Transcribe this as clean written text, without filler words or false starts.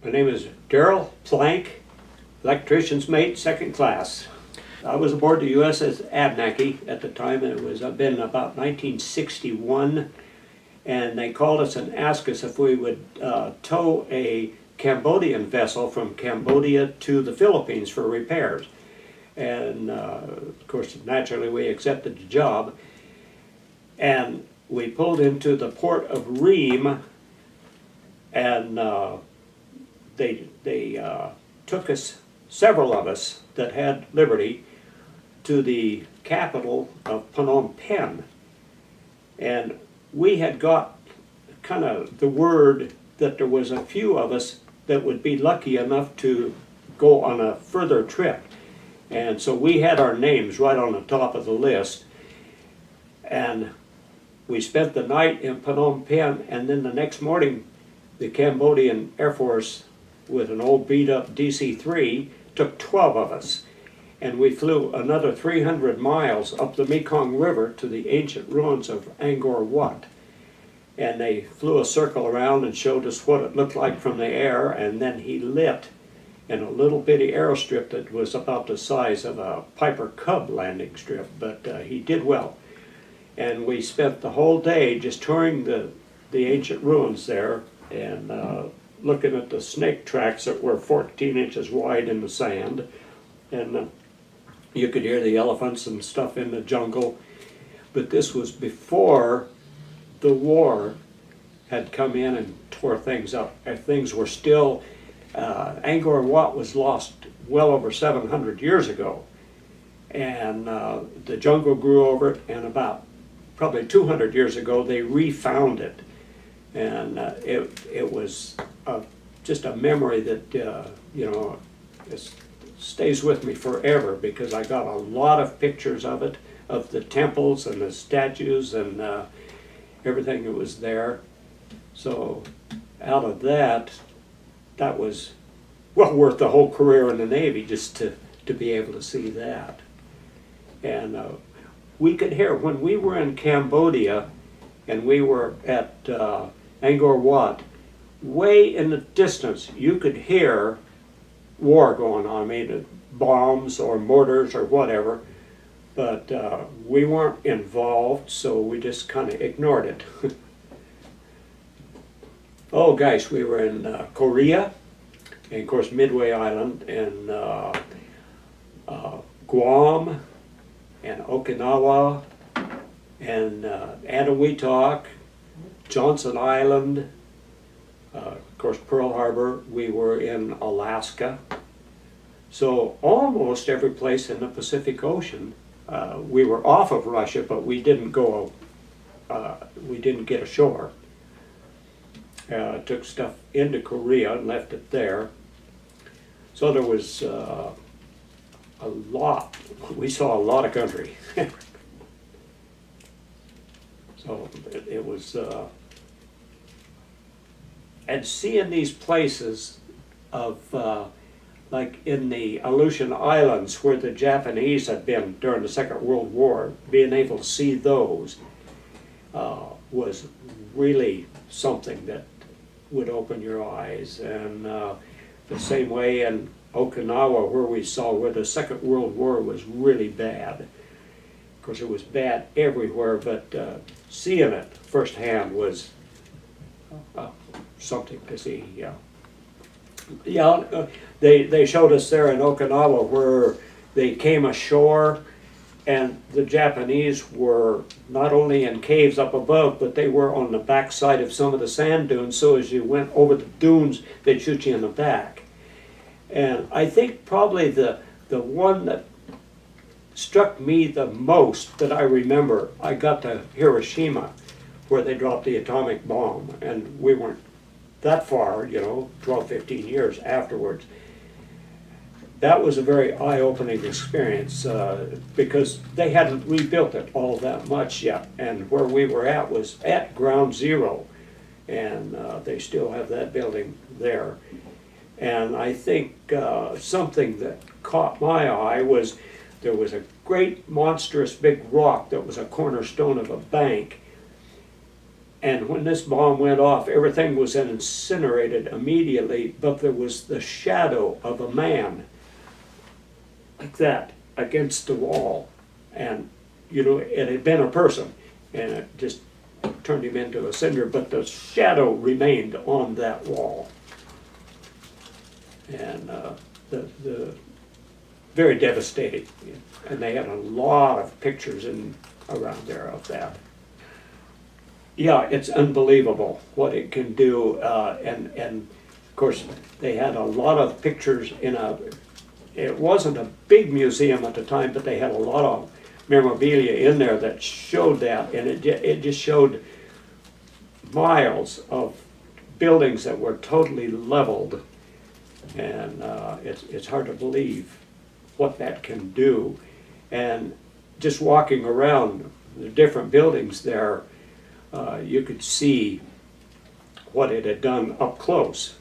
My name is Darrel Plank, electrician's mate, second class. I was aboard the USS Abnaki at the time. It was been about 1961, and they called us and asked us if we would tow a Cambodian vessel from Cambodia to the Philippines for repairs. And of course, naturally, we accepted the job. And we pulled into the port of Ream, and they took us, several of us that had liberty, to the capital of Phnom Penh. And we had got kind of the word that there was a few of us that would be lucky enough to go on a further trip. And so we had our names right on the top of the list. And we spent the night in Phnom Penh, and then the next morning the Cambodian Air Force, with an old beat-up DC-3, took 12 of us. And we flew another 300 miles up the Mekong River to the ancient ruins of Angkor Wat. And they flew a circle around and showed us what it looked like from the air, and then he lit in a little bitty aerostrip that was about the size of a Piper Cub landing strip, but he did well. And we spent the whole day just touring the ancient ruins there and looking at the snake tracks that were 14 inches wide in the sand. And you could hear the elephants and stuff in the jungle. But this was before the war had come in and tore things up. Things were still, Angkor Wat was lost well over 700 years ago. And the jungle grew over it, and about probably 200 years ago they refound it. And it was just a memory that, it stays with me forever, because I got a lot of pictures of it, of the temples and the statues and everything that was there. So out of that, that was well worth the whole career in the Navy, just to be able to see that. And we could hear, when we were in Cambodia and we were at Angkor Wat, way in the distance you could hear war going on. I mean, bombs or mortars or whatever, but we weren't involved, so we just kind of ignored it. Oh gosh, we were in Korea, and of course Midway Island, and Guam, and Okinawa, and Anahuac, Johnson Island, of course Pearl Harbor. We were in Alaska. So almost every place in the Pacific Ocean. We were off of Russia, but we didn't go, we didn't get ashore. Took stuff into Korea and left it there. So there was a lot, we saw a lot of country. So it was, and seeing these places of, like in the Aleutian Islands where the Japanese had been during the Second World War, being able to see those was really something that would open your eyes. And the same way in Okinawa, where we saw where the Second World War was really bad. Of course, it was bad everywhere, but seeing it firsthand was something to see. Yeah. Yeah, they showed us there in Okinawa where they came ashore, and the Japanese were not only in caves up above, but they were on the back side of some of the sand dunes, so as you went over the dunes, they'd shoot you in the back. And I think probably the one that struck me the most that I remember, I got to Hiroshima, where they dropped the atomic bomb, and we weren't that far, 12, 15 years afterwards. That was a very eye-opening experience because they hadn't rebuilt it all that much yet, and where we were at was at ground zero, and they still have that building there. And I think something that caught my eye was there was a great monstrous big rock that was a cornerstone of a bank, And when this bomb went off, everything was incinerated immediately, but there was the shadow of a man like that against the wall. And, you know, it had been a person, and it just turned him into a cinder, but the shadow remained on that wall. And the very devastating. And they had a lot of pictures around there of that. Yeah, it's unbelievable what it can do, and of course they had a lot of pictures it wasn't a big museum at the time, but they had a lot of memorabilia in there that showed that, and it just showed miles of buildings that were totally leveled, and it's hard to believe what that can do. And just walking around the different buildings there, you could see what it had done up close.